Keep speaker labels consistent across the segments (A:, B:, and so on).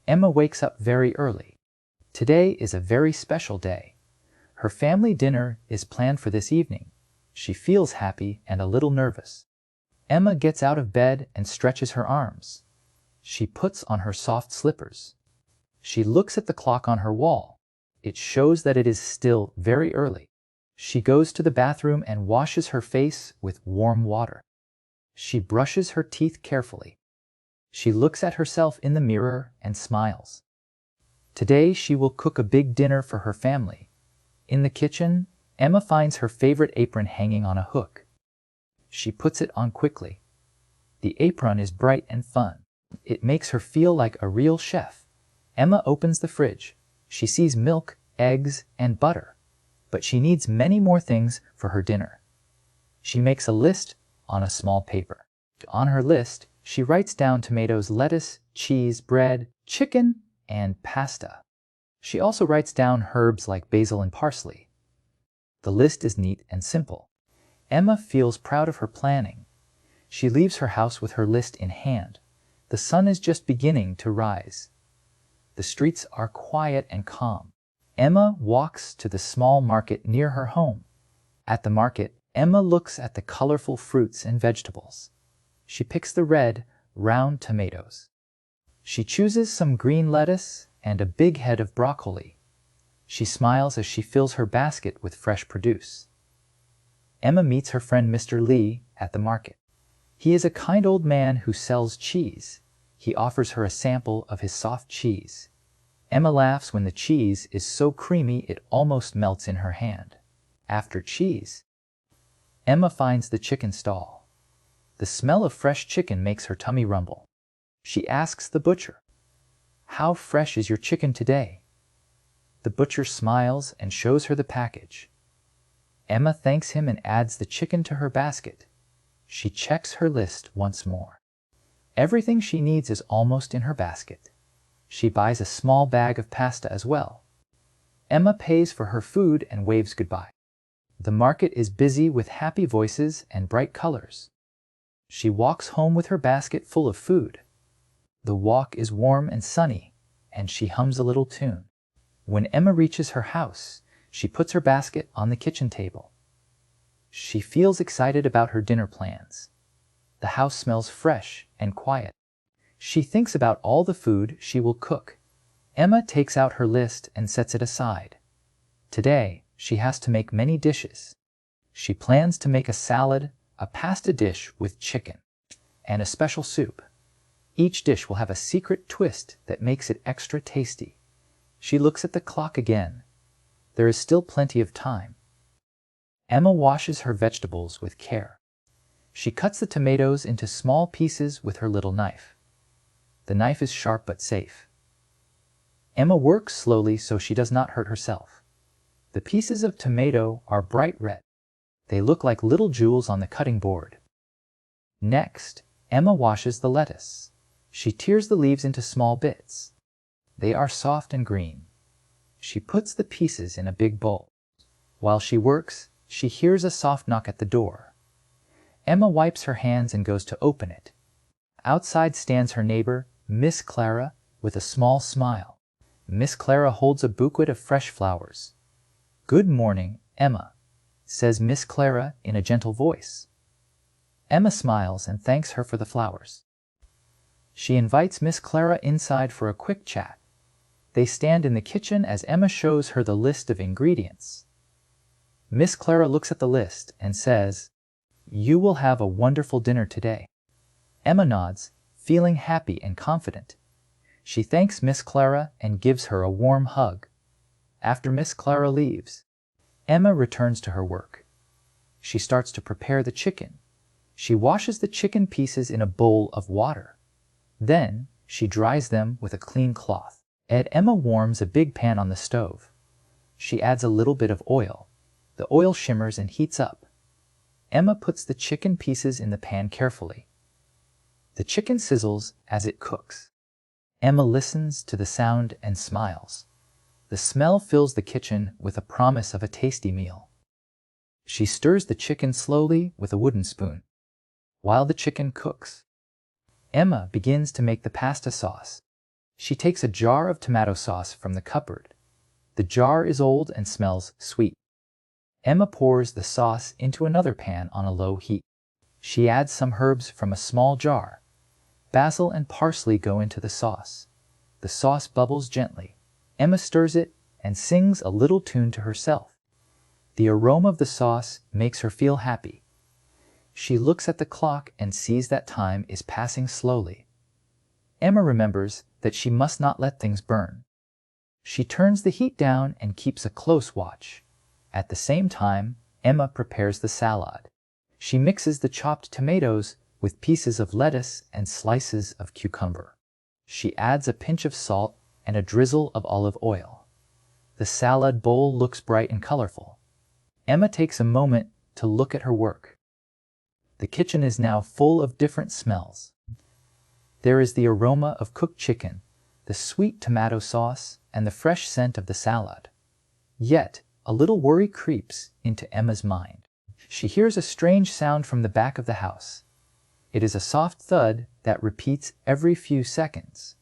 A: Emma wakes up very early. Today is a very special day. Her family dinner is planned for this evening. She feels happy and a little nervous. Emma gets out of bed and stretches her arms. She puts on her soft slippers. She looks at the clock on her wall. It shows that it is still very early. She goes to the bathroom and washes her face with warm water. She brushes her teeth carefully. She looks at herself in the mirror and smiles. Today she will cook a big dinner for her family. In the kitchen, Emma finds her favorite apron hanging on a hook. She puts it on quickly. The apron is bright and fun. It makes her feel like a real chef. Emma opens the fridge. She sees milk, eggs, and butter. But she needs many more things for her dinner. She makes a list on a small paper. On her list, she writes down tomatoes, lettuce, cheese, bread, chicken, and pasta. She also writes down herbs like basil and parsley. The list is neat and simple. Emma feels proud of her planning. She leaves her house with her list in hand. The sun is just beginning to rise. The streets are quiet and calm. Emma walks to the small market near her home. At the market, Emma looks at the colorful fruits and vegetables. She picks the red, round tomatoes. She chooses some green lettuce and a big head of broccoli. She smiles as she fills her basket with fresh produce. Emma meets her friend Mr. Lee at the market. He is a kind old man who sells cheese. He offers her a sample of his soft cheese. Emma laughs when the cheese is so creamy it almost melts in her hand. After cheese, Emma finds the chicken stall. The smell of fresh chicken makes her tummy rumble. She asks the butcher, "How fresh is your chicken today?" The butcher smiles and shows her the package. Emma thanks him and adds the chicken to her basket. She checks her list once more. Everything she needs is almost in her basket. She buys a small bag of pasta as well. Emma pays for her food and waves goodbye. The market is busy with happy voices and bright colors. She walks home with her basket full of food. The walk is warm and sunny, and she hums a little tune. When Emma reaches her house, she puts her basket on the kitchen table. She feels excited about her dinner plans. The house smells fresh and quiet. She thinks about all the food she will cook. Emma takes out her list and sets it aside. Today, she has to make many dishes. She plans to make a salad, a pasta dish with chicken, and a special soup. Each dish will have a secret twist that makes it extra tasty. She looks at the clock again. There is still plenty of time. Emma washes her vegetables with care. She cuts the tomatoes into small pieces with her little knife. The knife is sharp but safe. Emma works slowly so she does not hurt herself. The pieces of tomato are bright red. They look like little jewels on the cutting board. Next, Emma washes the lettuce. She tears the leaves into small bits. They are soft and green. She puts the pieces in a big bowl. While she works, she hears a soft knock at the door. Emma wipes her hands and goes to open it. Outside stands her neighbor, Miss Clara, with a small smile. Miss Clara holds a bouquet of fresh flowers. "Good morning, Emma," says Miss Clara in a gentle voice. Emma smiles and thanks her for the flowers. She invites Miss Clara inside for a quick chat. They stand in the kitchen as Emma shows her the list of ingredients. Miss Clara looks at the list and says, "You will have a wonderful dinner today." Emma nods, feeling happy and confident. She thanks Miss Clara and gives her a warm hug. After Miss Clara leaves, Emma returns to her work. She starts to prepare the chicken. She washes the chicken pieces in a bowl of water. Then, she dries them with a clean cloth. Emma warms a big pan on the stove. She adds a little bit of oil. The oil shimmers and heats up. Emma puts the chicken pieces in the pan carefully. The chicken sizzles as it cooks. Emma listens to the sound and smiles. The smell fills the kitchen with a promise of a tasty meal. She stirs the chicken slowly with a wooden spoon. While the chicken cooks, Emma begins to make the pasta sauce. She takes a jar of tomato sauce from the cupboard. The jar is old and smells sweet. Emma pours the sauce into another pan on a low heat. She adds some herbs from a small jar. Basil and parsley go into the sauce. The sauce bubbles gently. Emma stirs it and sings a little tune to herself. The aroma of the sauce makes her feel happy. She looks at the clock and sees that time is passing slowly. Emma remembers that she must not let things burn. She turns the heat down and keeps a close watch. At the same time, Emma prepares the salad. She mixes the chopped tomatoes with pieces of lettuce and slices of cucumber. She adds a pinch of salt and a drizzle of olive oil. The salad bowl looks bright and colorful. Emma takes a moment to look at her work. The kitchen is now full of different smells. There is the aroma of cooked chicken, the sweet tomato sauce, and the fresh scent of the salad. Yet, a little worry creeps into Emma's mind. She hears a strange sound from the back of the house. It is a soft thud that repeats every few seconds.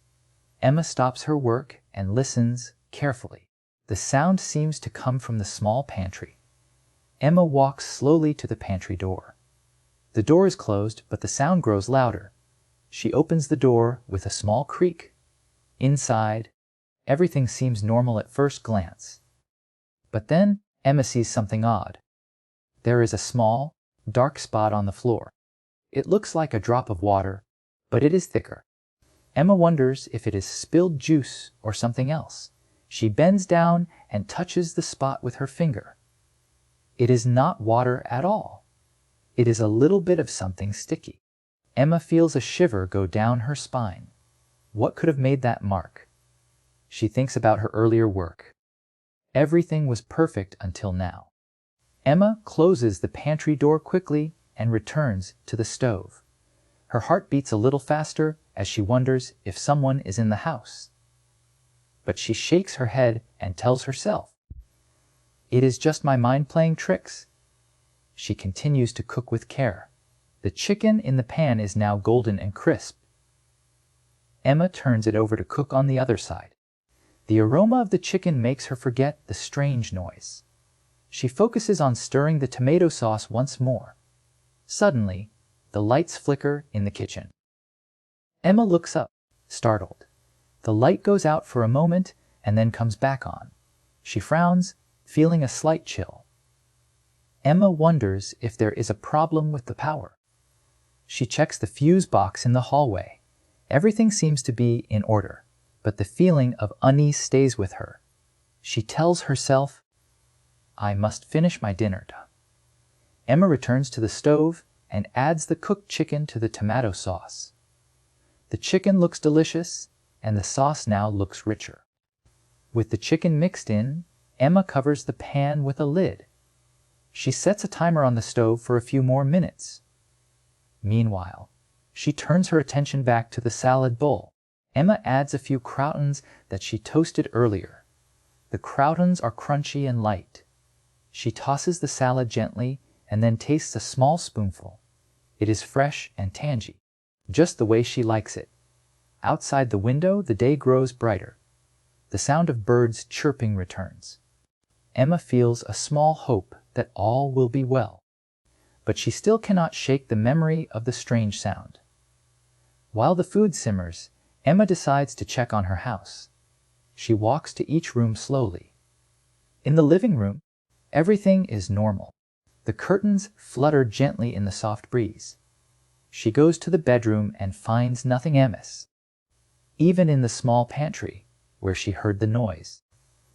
A: Emma stops her work and listens carefully. The sound seems to come from the small pantry. Emma walks slowly to the pantry door. The door is closed, but the sound grows louder. She opens the door with a small creak. Inside, everything seems normal at first glance. But then Emma sees something odd. There is a small, dark spot on the floor. It looks like a drop of water, but it is thicker. Emma wonders if it is spilled juice or something else. She bends down and touches the spot with her finger. It is not water at all. It is a little bit of something sticky. Emma feels a shiver go down her spine. What could have made that mark? She thinks about her earlier work. Everything was perfect until now. Emma closes the pantry door quickly and returns to the stove. Her heart beats a little faster as she wonders if someone is in the house. But she shakes her head and tells herself, "It is just my mind playing tricks." She continues to cook with care. The chicken in the pan is now golden and crisp. Emma turns it over to cook on the other side. The aroma of the chicken makes her forget the strange noise. She focuses on stirring the tomato sauce once more. Suddenly, the lights flicker in the kitchen. Emma looks up, startled. The light goes out for a moment and then comes back on. She frowns, feeling a slight chill. Emma wonders if there is a problem with the power. She checks the fuse box in the hallway. Everything seems to be in order, but the feeling of unease stays with her. She tells herself, "I must finish my dinner." Emma returns to the stove and adds the cooked chicken to the tomato sauce. The chicken looks delicious, and the sauce now looks richer. With the chicken mixed in, Emma covers the pan with a lid. She sets a timer on the stove for a few more minutes. Meanwhile, she turns her attention back to the salad bowl. Emma adds a few croutons that she toasted earlier. The croutons are crunchy and light. She tosses the salad gently and then tastes a small spoonful. It is fresh and tangy, just the way she likes it. Outside the window, the day grows brighter. The sound of birds chirping returns. Emma feels a small hope that all will be well. But she still cannot shake the memory of the strange sound. While the food simmers, Emma decides to check on her house. She walks to each room slowly. In the living room, everything is normal. The curtains flutter gently in the soft breeze. She goes to the bedroom and finds nothing amiss. Even in the small pantry, where she heard the noise,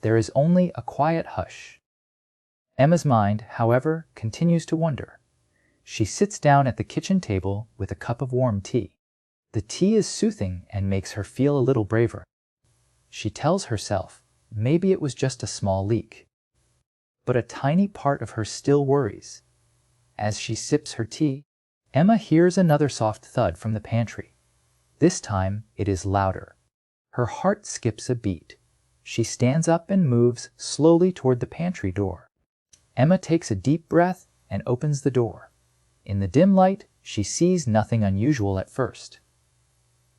A: there is only a quiet hush. Emma's mind, however, continues to wander. She sits down at the kitchen table with a cup of warm tea. The tea is soothing and makes her feel a little braver. She tells herself maybe it was just a small leak. But a tiny part of her still worries. As she sips her tea, Emma hears another soft thud from the pantry. This time it is louder. Her heart skips a beat. She stands up and moves slowly toward the pantry door. Emma takes a deep breath and opens the door. In the dim light, she sees nothing unusual at first.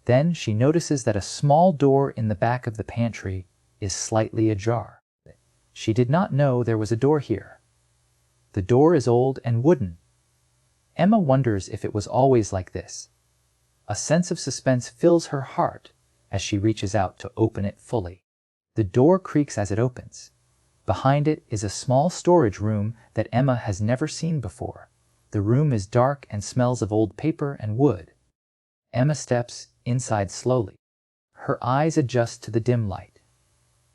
A: Then she notices that a small door in the back of the pantry is slightly ajar. She did not know there was a door here. The door is old and wooden. Emma wonders if it was always like this. A sense of suspense fills her heart as she reaches out to open it fully. The door creaks as it opens. Behind it is a small storage room that Emma has never seen before. The room is dark and smells of old paper and wood. Emma steps inside slowly. Her eyes adjust to the dim light.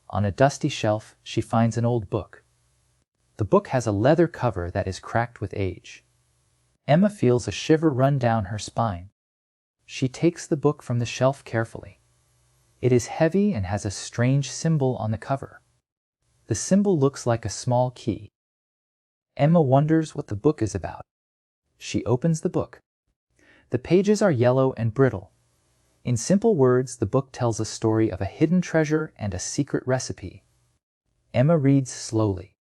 A: On a dusty shelf, she finds an old book. The book has a leather cover that is cracked with age. Emma feels a shiver run down her spine. She takes the book from the shelf carefully. It is heavy and has a strange symbol on the cover. The symbol looks like a small key. Emma wonders what the book is about. She opens the book. The pages are yellow and brittle. In simple words, the book tells a story of a hidden treasure and a secret recipe. Emma reads slowly.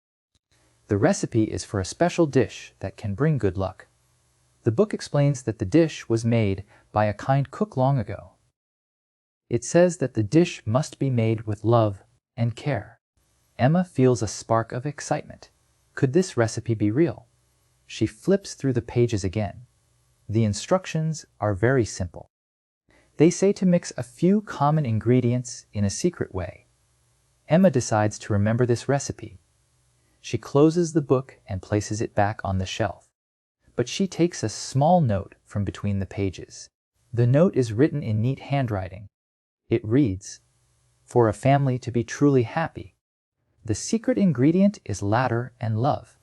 A: The recipe is for a special dish that can bring good luck. The book explains that the dish was made by a kind cook long ago. It says that the dish must be made with love and care. Emma feels a spark of excitement. Could this recipe be real? She flips through the pages again. The instructions are very simple. They say to mix a few common ingredients in a secret way. Emma decides to remember this recipe. She closes the book and places it back on the shelf. But she takes a small note from between the pages. The note is written in neat handwriting. It reads, "For a family to be truly happy, the secret ingredient is laughter and love."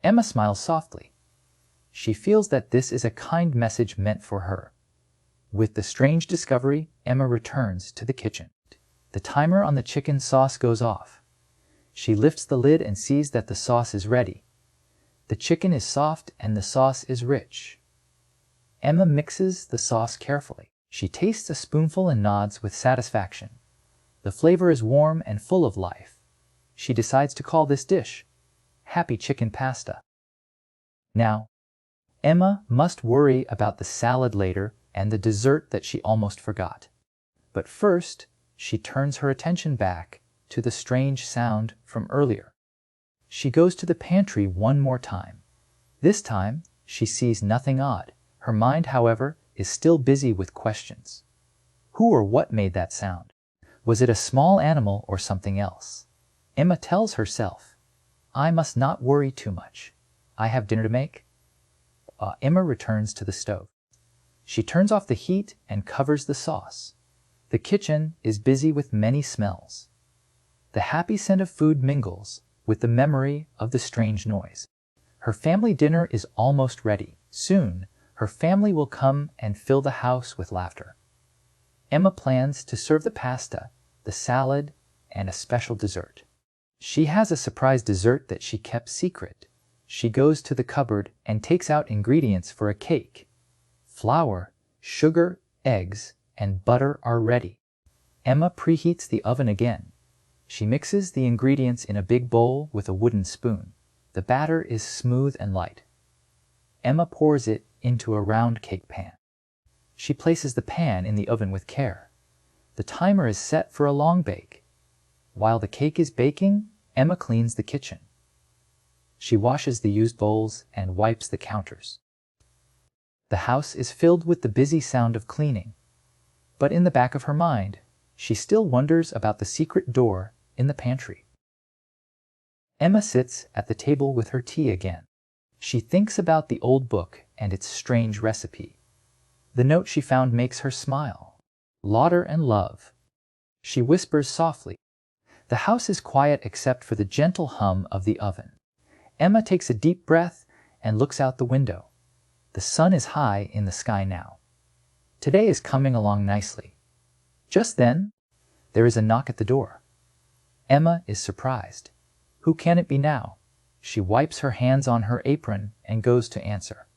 A: Emma smiles softly. She feels that this is a kind message meant for her. With the strange discovery, Emma returns to the kitchen. The timer on the chicken sauce goes off. She lifts the lid and sees that the sauce is ready. The chicken is soft and the sauce is rich. Emma mixes the sauce carefully. She tastes a spoonful and nods with satisfaction. The flavor is warm and full of life. She decides to call this dish Happy Chicken Pasta. Now, Emma must worry about the salad later and the dessert that she almost forgot. But first, she turns her attention back to the strange sound from earlier. She goes to the pantry one more time. This time, she sees nothing odd. Her mind, however, is still busy with questions. Who or what made that sound? Was it a small animal or something else? Emma tells herself, "I must not worry too much. I have dinner to make." Emma returns to the stove. She turns off the heat and covers the sauce. The kitchen is busy with many smells. The happy scent of food mingles with the memory of the strange noise. Her family dinner is almost ready. Soon, her family will come and fill the house with laughter. Emma plans to serve the pasta, the salad, and a special dessert. She has a surprise dessert that she kept secret. She goes to the cupboard and takes out ingredients for a cake. Flour, sugar, eggs, and butter are ready. Emma preheats the oven again. She mixes the ingredients in a big bowl with a wooden spoon. The batter is smooth and light. Emma pours it into a round cake pan. She places the pan in the oven with care. The timer is set for a long bake. While the cake is baking, Emma cleans the kitchen. She washes the used bowls and wipes the counters. The house is filled with the busy sound of cleaning. But in the back of her mind, she still wonders about the secret door in the pantry. Emma sits at the table with her tea again. She thinks about the old book and its strange recipe. The note she found makes her smile. Laughter and love. She whispers softly. The house is quiet except for the gentle hum of the oven. Emma takes a deep breath and looks out the window. The sun is high in the sky now. Today is coming along nicely. Just then, there is a knock at the door. Emma is surprised. Who can it be now? She wipes her hands on her apron and goes to answer.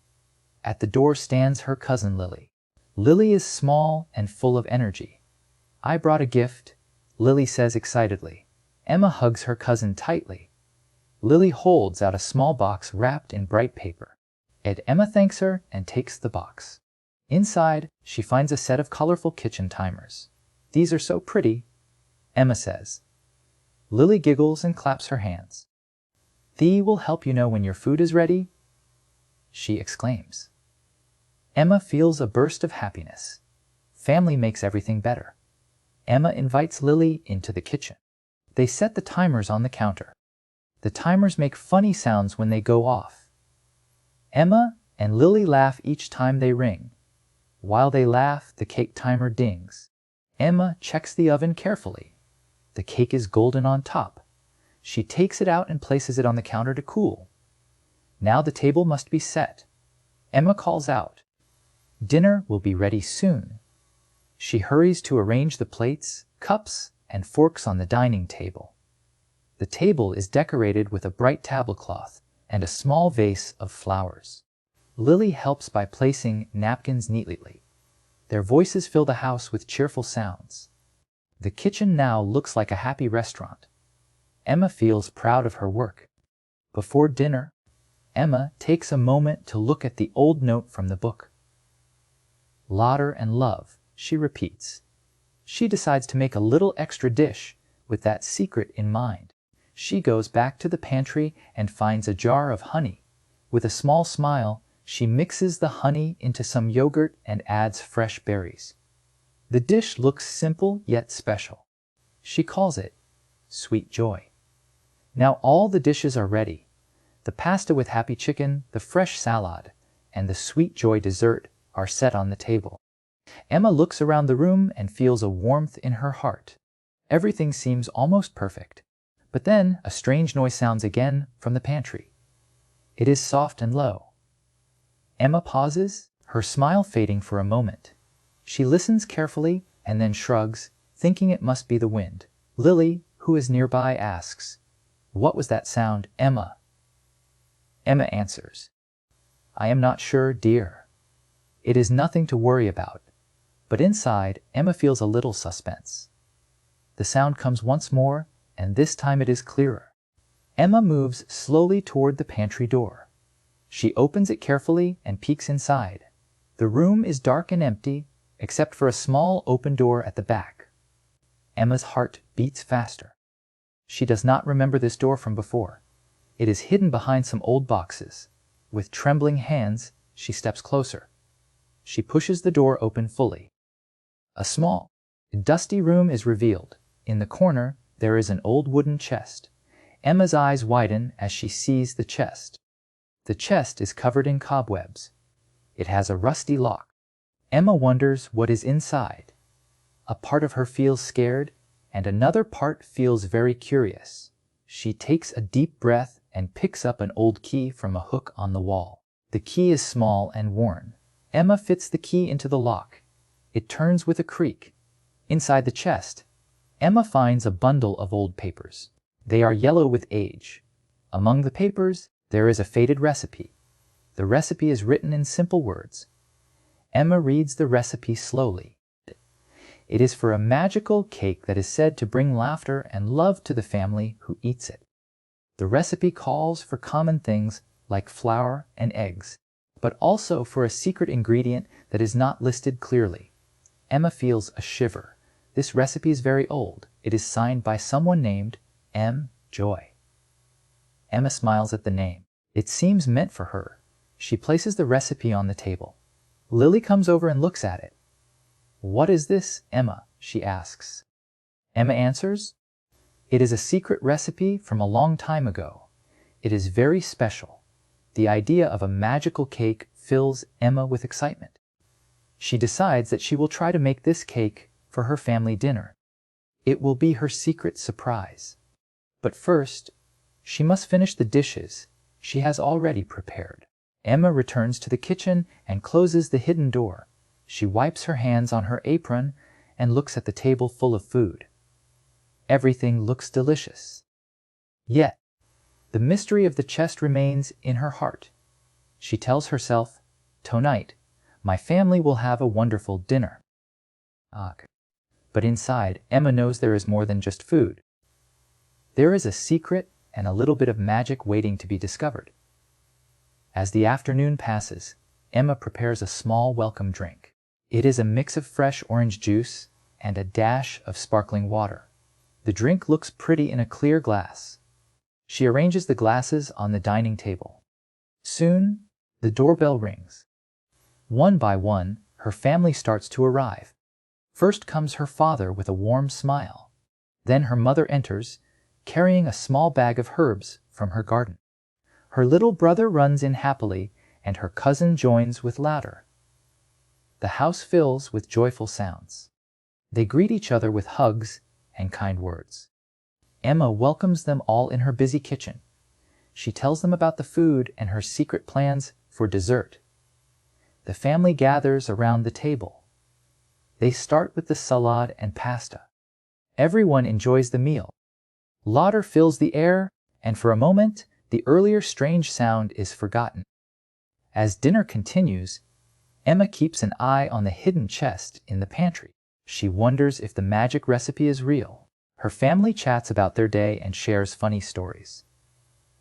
A: At the door stands her cousin Lily. Lily is small and full of energy. "I brought a gift," Lily says excitedly. Emma hugs her cousin tightly. Lily holds out a small box wrapped in bright paper. Emma thanks her and takes the box. Inside, she finds a set of colorful kitchen timers. "These are so pretty," Emma says. Lily giggles and claps her hands. "These will help you know when your food is ready," she exclaims. Emma feels a burst of happiness. Family makes everything better. Emma invites Lily into the kitchen. They set the timers on the counter. The timers make funny sounds when they go off. Emma and Lily laugh each time they ring. While they laugh, the cake timer dings. Emma checks the oven carefully. The cake is golden on top. She takes it out and places it on the counter to cool. Now the table must be set. Emma calls out, "Dinner will be ready soon." She hurries to arrange the plates, cups, and forks on the dining table. The table is decorated with a bright tablecloth and a small vase of flowers. Lily helps by placing napkins neatly. Their voices fill the house with cheerful sounds. The kitchen now looks like a happy restaurant. Emma feels proud of her work. Before dinner, Emma takes a moment to look at the old note from the book. "Laughter and love," she repeats. She decides to make a little extra dish with that secret in mind. She goes back to the pantry and finds a jar of honey. With a small smile, she mixes the honey into some yogurt and adds fresh berries. The dish looks simple yet special. She calls it Sweet Joy. Now all the dishes are ready. The pasta with happy chicken, the fresh salad, and the Sweet Joy dessert are set on the table. Emma looks around the room and feels a warmth in her heart. Everything seems almost perfect. But then a strange noise sounds again from the pantry. It is soft and low. Emma pauses, her smile fading for a moment. She listens carefully and then shrugs, thinking it must be the wind. Lily, who is nearby, asks, "What was that sound, Emma?" Emma answers, "I am not sure, dear. It is nothing to worry about." But inside, Emma feels a little suspense. The sound comes once more, and this time it is clearer. Emma moves slowly toward the pantry door. She opens it carefully and peeks inside. The room is dark and empty, except for a small open door at the back. Emma's heart beats faster. She does not remember this door from before. It is hidden behind some old boxes. With trembling hands, she steps closer. She pushes the door open fully. A small, dusty room is revealed. In the corner, there is an old wooden chest. Emma's eyes widen as she sees the chest. The chest is covered in cobwebs. It has a rusty lock. Emma wonders what is inside. A part of her feels scared, and another part feels very curious. She takes a deep breath and picks up an old key from a hook on the wall. The key is small and worn. Emma fits the key into the lock. It turns with a creak. Inside the chest, Emma finds a bundle of old papers. They are yellow with age. Among the papers, there is a faded recipe. The recipe is written in simple words. Emma reads the recipe slowly. It is for a magical cake that is said to bring laughter and love to the family who eats it. The recipe calls for common things like flour and eggs, but also for a secret ingredient that is not listed clearly. Emma feels a shiver. This recipe is very old. It is signed by someone named M. Joy. Emma smiles at the name. It seems meant for her. She places the recipe on the table. Lily comes over and looks at it. "What is this, Emma?" she asks. Emma answers, "It is a secret recipe from a long time ago. It is very special." The idea of a magical cake fills Emma with excitement. She decides that she will try to make this cake for her family dinner. It will be her secret surprise. But first, she must finish the dishes she has already prepared. Emma returns to the kitchen and closes the hidden door. She wipes her hands on her apron and looks at the table full of food. Everything looks delicious. Yet, the mystery of the chest remains in her heart. She tells herself, "Tonight, my family will have a wonderful dinner." But inside, Emma knows there is more than just food. There is a secret and a little bit of magic waiting to be discovered. As the afternoon passes, Emma prepares a small welcome drink. It is a mix of fresh orange juice and a dash of sparkling water. The drink looks pretty in a clear glass. She arranges the glasses on the dining table. Soon, the doorbell rings. One by one, her family starts to arrive. First comes her father with a warm smile. Then her mother enters, carrying a small bag of herbs from her garden. Her little brother runs in happily, and her cousin joins with laughter. The house fills with joyful sounds. They greet each other with hugs and kind words. Emma welcomes them all in her busy kitchen. She tells them about the food and her secret plans for dessert. The family gathers around the table. They start with the salad and pasta. Everyone enjoys the meal. Laughter fills the air, and for a moment, the earlier strange sound is forgotten. As dinner continues, Emma keeps an eye on the hidden chest in the pantry. She wonders if the magic recipe is real. Her family chats about their day and shares funny stories.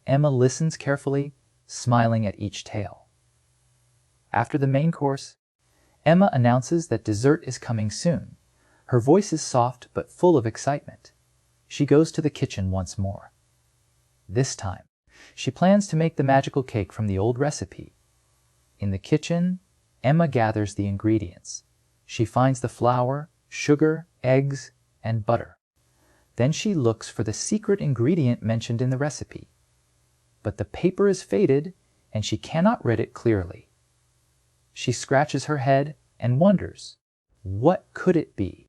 A: Emma listens carefully, smiling at each tale. After the main course, Emma announces that dessert is coming soon. Her voice is soft but full of excitement. She goes to the kitchen once more. This time, she plans to make the magical cake from the old recipe. In the kitchen, Emma gathers the ingredients. She finds the flour, sugar, eggs, and butter. Then she looks for the secret ingredient mentioned in the recipe. But the paper is faded, and she cannot read it clearly. She scratches her head and wonders, what could it be?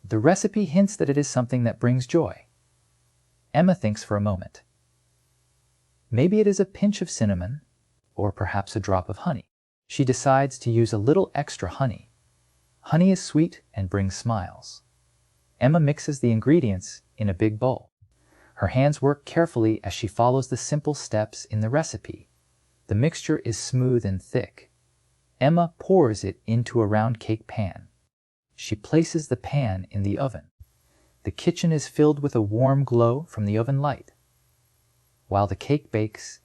A: The recipe hints that it is something that brings joy. Emma thinks for a moment. Maybe it is a pinch of cinnamon, or perhaps a drop of honey. She decides to use a little extra honey. Honey is sweet and brings smiles. Emma mixes the ingredients in a big bowl. Her hands work carefully as she follows the simple steps in the recipe. The mixture is smooth and thick. Emma pours it into a round cake pan. She places the pan in the oven. The kitchen is filled with a warm glow from the oven light. While the cake bakes,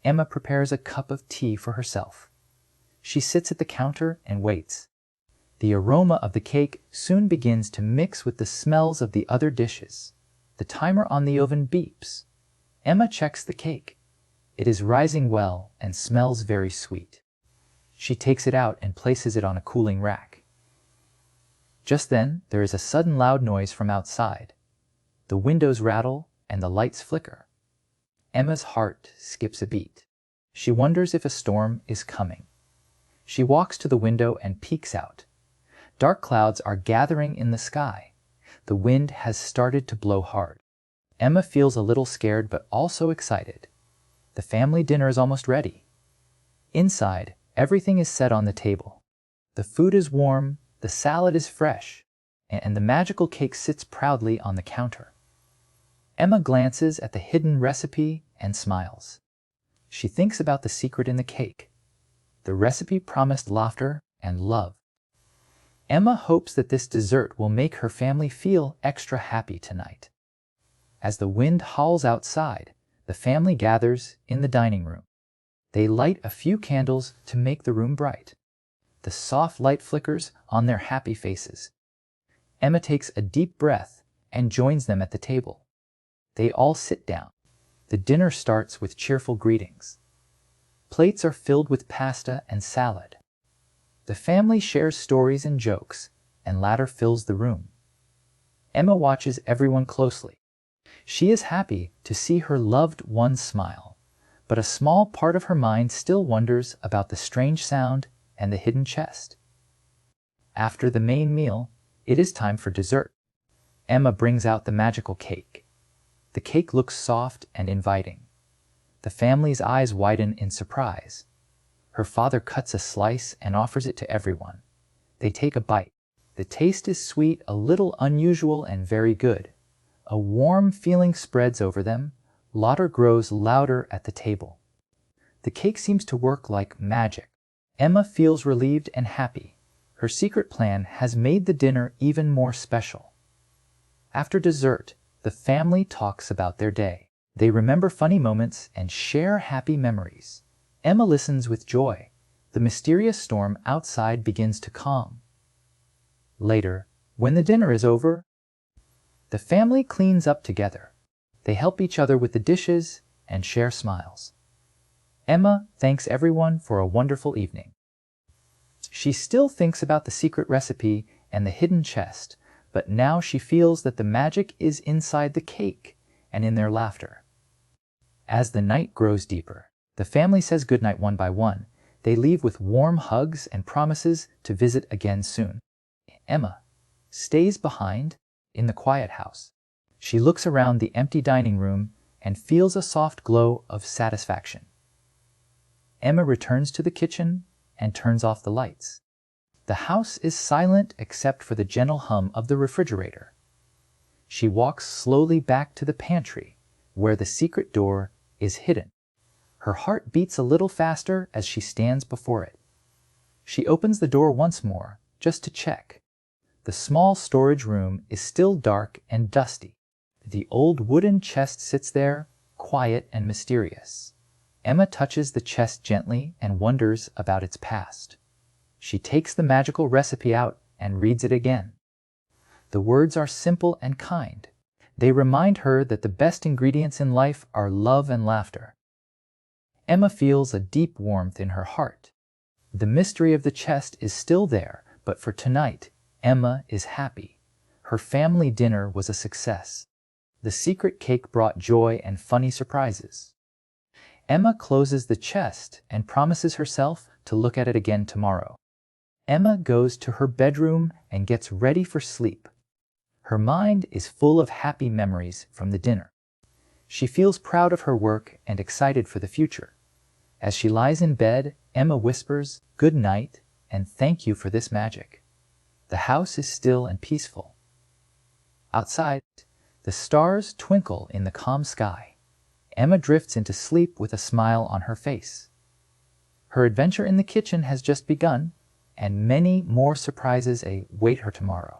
A: Emma prepares a cup of tea for herself. She sits at the counter and waits. The aroma of the cake soon begins to mix with the smells of the other dishes. The timer on the oven beeps. Emma checks the cake. It is rising well and smells very sweet. She takes it out and places it on a cooling rack. Just then, there is a sudden loud noise from outside. The windows rattle and the lights flicker. Emma's heart skips a beat. She wonders if a storm is coming. She walks to the window and peeks out. Dark clouds are gathering in the sky. The wind has started to blow hard. Emma feels a little scared but also excited. The family dinner is almost ready. Inside, everything is set on the table. The food is warm, the salad is fresh, and the magical cake sits proudly on the counter. Emma glances at the hidden recipe and smiles. She thinks about the secret in the cake. The recipe promised laughter and love. Emma hopes that this dessert will make her family feel extra happy tonight. As the wind howls outside, the family gathers in the dining room. They light a few candles to make the room bright. The soft light flickers on their happy faces. Emma takes a deep breath and joins them at the table. They all sit down. The dinner starts with cheerful greetings. Plates are filled with pasta and salad. The family shares stories and jokes, and laughter fills the room. Emma watches everyone closely. She is happy to see her loved one smile, but a small part of her mind still wonders about the strange sound and the hidden chest. After the main meal, it is time for dessert. Emma brings out the magical cake. The cake looks soft and inviting. The family's eyes widen in surprise. Her father cuts a slice and offers it to everyone. They take a bite. The taste is sweet, a little unusual, and very good. A warm feeling spreads over them. Laughter grows louder at the table. The cake seems to work like magic. Emma feels relieved and happy. Her secret plan has made the dinner even more special. After dessert, the family talks about their day. They remember funny moments and share happy memories. Emma listens with joy. The mysterious storm outside begins to calm. Later, when the dinner is over, the family cleans up together. They help each other with the dishes and share smiles. Emma thanks everyone for a wonderful evening. She still thinks about the secret recipe and the hidden chest, but now she feels that the magic is inside the cake and in their laughter. As the night grows deeper, the family says goodnight one by one. They leave with warm hugs and promises to visit again soon. Emma stays behind in the quiet house. She looks around the empty dining room and feels a soft glow of satisfaction. Emma returns to the kitchen and turns off the lights. The house is silent except for the gentle hum of the refrigerator. She walks slowly back to the pantry, where the secret door is hidden. Her heart beats a little faster as she stands before it. She opens the door once more, just to check. The small storage room is still dark and dusty. The old wooden chest sits there, quiet and mysterious. Emma touches the chest gently and wonders about its past. She takes the magical recipe out and reads it again. The words are simple and kind. They remind her that the best ingredients in life are love and laughter. Emma feels a deep warmth in her heart. The mystery of the chest is still there, but for tonight, Emma is happy. Her family dinner was a success. The secret cake brought joy and funny surprises. Emma closes the chest and promises herself to look at it again tomorrow. Emma goes to her bedroom and gets ready for sleep. Her mind is full of happy memories from the dinner. She feels proud of her work and excited for the future. As she lies in bed, Emma whispers, "Good night, and thank you for this magic." The house is still and peaceful. Outside, the stars twinkle in the calm sky. Emma drifts into sleep with a smile on her face. Her adventure in the kitchen has just begun, and many more surprises await her tomorrow.